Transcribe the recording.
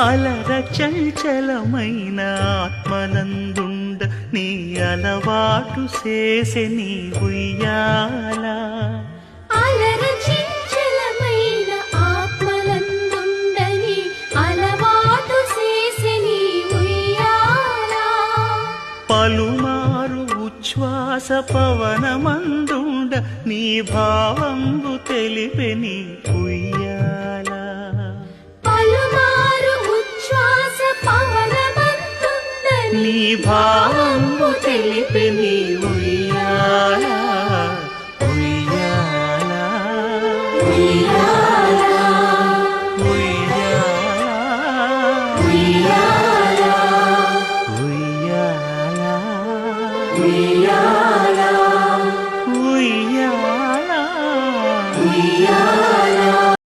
అలర చంచలమైన ఆత్మలందుండ నీ అలవాటు చేసే నీ ఉయ్యాల అలర చంచలమైన ఆత్మలందుండని అలవాటు చేసే నీ ఉయ్యాల పలుమారు ఉచ్ఛ్వాస పవనమందుండ నీ భావంబు తెలిపే నీ ఉయ్యాల పలుమారు ఉచ్ఛ్వాస పవనమందుండని నీ భావంబు తెలిపే